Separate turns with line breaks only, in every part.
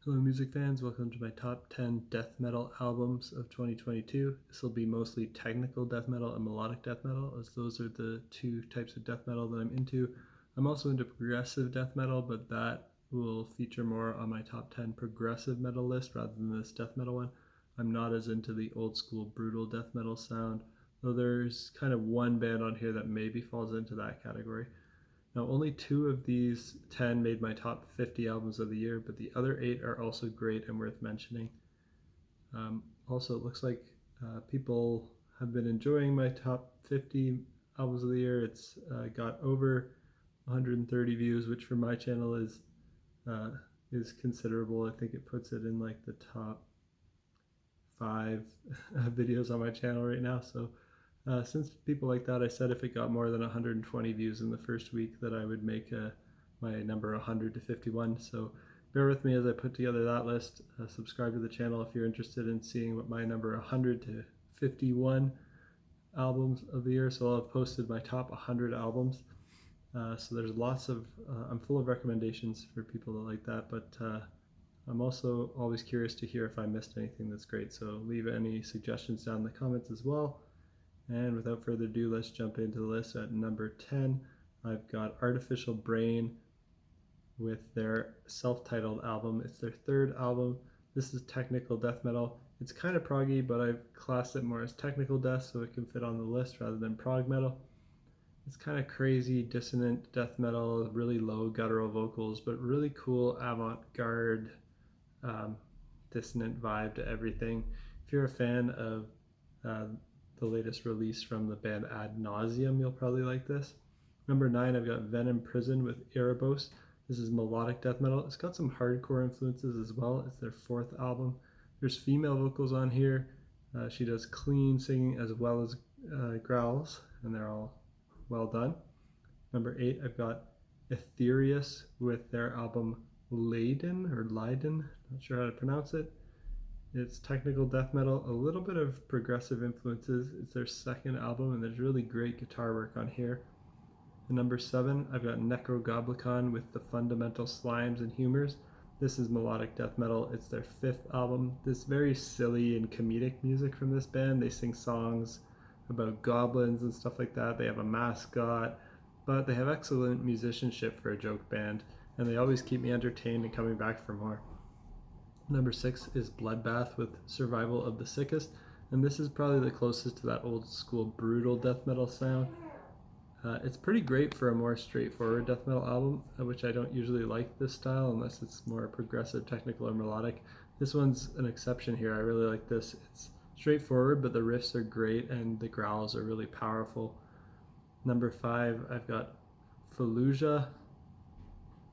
Hello music fans, welcome to my top 10 death metal albums of 2022. This will be mostly technical death metal and melodic death metal, as those are the two types of death metal that I'm into. I'm also into progressive death metal, but that will feature more on my top 10 progressive metal list rather than this death metal one. I'm not as into the old school brutal death metal sound, though there's kind of one band on here that maybe falls into that category. Now, only 2 of these 10 made my top 50 albums of the year, but the other 8 are also great and worth mentioning. Also, it looks like people have been enjoying my top 50 albums of the year. It's got over 130 views, which for my channel is considerable. I think it puts it in like the top 5 videos on my channel right now. So since people like that, I said if it got more than 120 views in the first week that I would make my number 100 to 51. So bear with me as I put together that list. Subscribe to the channel if you're interested in seeing what my number 100 to 51 albums of the year. So I'll have posted my top 100 albums. So there's lots of, I'm full of recommendations for people that like that, but I'm also always curious to hear if I missed anything that's great. So leave any suggestions down in the comments as well. And without further ado, let's jump into the list. At number 10, I've got Artificial Brain with their self-titled album. It's their 3rd album. This is technical death metal. It's kind of proggy, but I've classed it more as technical death so it can fit on the list rather than prog metal. It's kind of crazy, dissonant death metal, really low guttural vocals, but really cool avant-garde, dissonant vibe to everything. If you're a fan of the latest release from the band Ad Nauseum, you'll probably like this. Number 9, I've got Venom Prison with Erebos. This is melodic death metal. It's got some hardcore influences as well. It's their 4th album. There's female vocals on here. She does clean singing as well as growls, and they're all well done. Number 8, I've got Aethereus with their album Leiden, not sure how to pronounce it. It's technical death metal, a little bit of progressive influences. It's their 2nd album, and there's really great guitar work on here. And number 7, I've got Nekrogoblikon with the Fundamental Slimes and Humours. This is melodic death metal. It's their 5th album. This very silly and comedic music from this band. They sing songs about goblins and stuff like that. They have a mascot, but they have excellent musicianship for a joke band, and they always keep me entertained and coming back for more. Number 6 is Bloodbath with Survival of the Sickest, and this is probably the closest to that old school brutal death metal sound. It's pretty great for a more straightforward death metal album, which I don't usually like this style unless it's more progressive, technical, or melodic. This one's an exception here. I really like this. It's straightforward, but the riffs are great and the growls are really powerful. Number 5, I've got Fallujah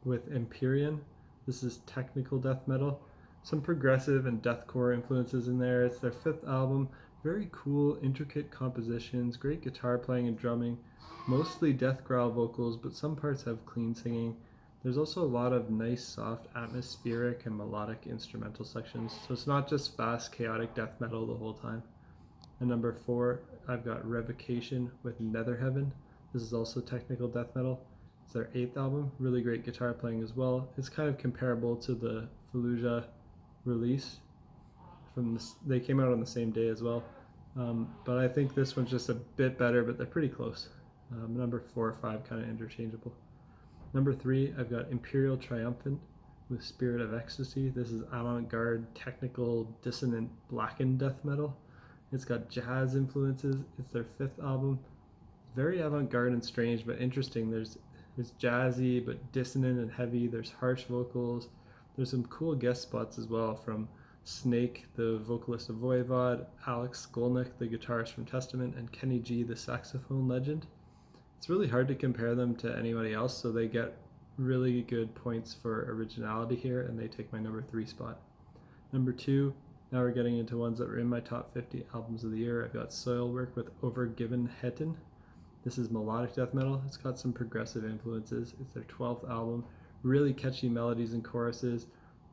with Empyrean. This is technical death metal. Some progressive and deathcore influences in there. It's their 5th album. Very cool, intricate compositions, great guitar playing and drumming, mostly death growl vocals, but some parts have clean singing. There's also a lot of nice, soft, atmospheric and melodic instrumental sections, so it's not just fast, chaotic death metal the whole time. And number 4, I've got Revocation with Netherheaven. This is also technical death metal. It's their 8th album, really great guitar playing as well. It's kind of comparable to the Fallujah release. They came out on the same day as well, but I think this one's just a bit better, but they're pretty close. Number 4 or 5 kind of interchangeable. Number 3, I've got Imperial Triumphant with Spirit of Ecstasy. This is avant-garde, technical, dissonant, blackened death metal. It's got jazz influences. It's their 5th album. Very avant-garde and strange, but interesting. It's jazzy, but dissonant and heavy. There's harsh vocals. There's some cool guest spots as well from Snake, the vocalist of Voivod, Alex Skolnick, the guitarist from Testament, and Kenny G, the saxophone legend. It's really hard to compare them to anybody else, so they get really good points for originality here, and they take my number 3 spot. Number 2, now we're getting into ones that were in my top 50 albums of the year. I've got Soilwork with Overgivenheten. This is melodic death metal. It's got some progressive influences. It's their 12th album. Really catchy melodies and choruses.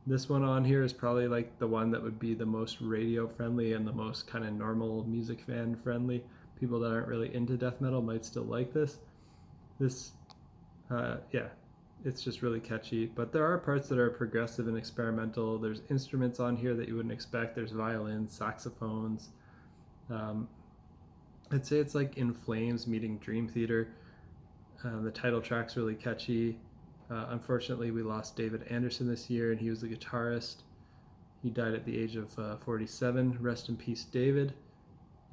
This one on here is probably like the one that would be the most radio friendly and the most kind of normal music fan friendly. People that aren't really into death metal might still like this. it's just really catchy. But there are parts that are progressive and experimental. There's instruments on here that you wouldn't expect. There's violins, saxophones. I'd say it's like In Flames meeting Dream Theater. The title track's really catchy. Unfortunately, we lost David Anderson this year, and he was the guitarist. He died at the age of 47. Rest in peace, David.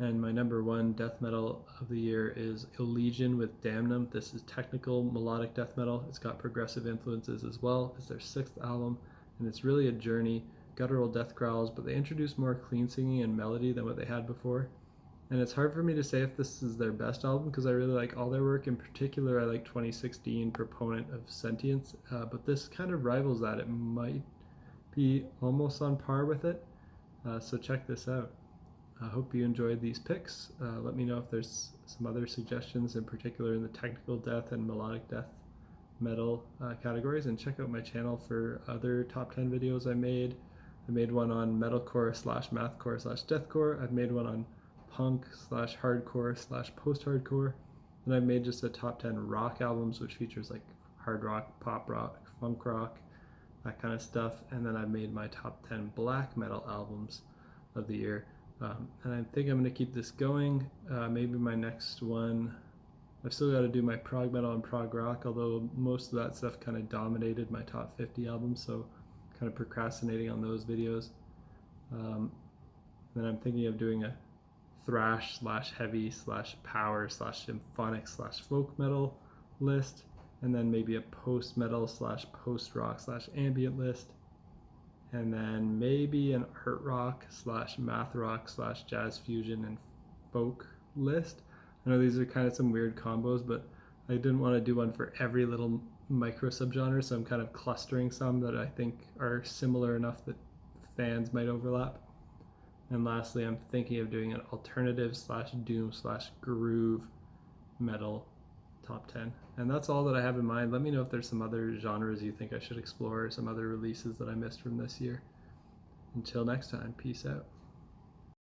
And my number one death metal of the year is Allegaeon with DAMNUM. This is technical melodic death metal. It's got progressive influences as well. It's their 6th album, and it's really a journey. Guttural death growls, but they introduce more clean singing and melody than what they had before. And it's hard for me to say if this is their best album because I really like all their work. In particular, I like 2016 Proponent of Sentience, but this kind of rivals that. It might be almost on par with it. So check this out. I hope you enjoyed these picks. Let me know if there's some other suggestions, in particular in the technical death and melodic death metal categories, and check out my channel for other top 10 videos I made. I made one on metalcore / mathcore / deathcore. I've made one on punk / hardcore / post-hardcore. And I've made just a top 10 rock albums, which features like hard rock, pop rock, funk rock, that kind of stuff. And then I've made my top 10 black metal albums of the year. And I think I'm going to keep this going. Maybe my next one, I've still got to do my prog metal and prog rock, although most of that stuff kind of dominated my top 50 albums, so kind of procrastinating on those videos. Then I'm thinking of doing a thrash / heavy / power / symphonic / folk metal list, and then maybe a post metal / post rock / ambient list. And then maybe an art rock / math rock / jazz fusion and folk list. I know these are kind of some weird combos, but I didn't want to do one for every little micro subgenre, so I'm kind of clustering some that I think are similar enough that fans might overlap. And lastly, I'm thinking of doing an alternative / doom / groove metal top 10. And that's all that I have in mind. Let me know if there's some other genres you think I should explore, or some other releases that I missed from this year. Until next time, peace out.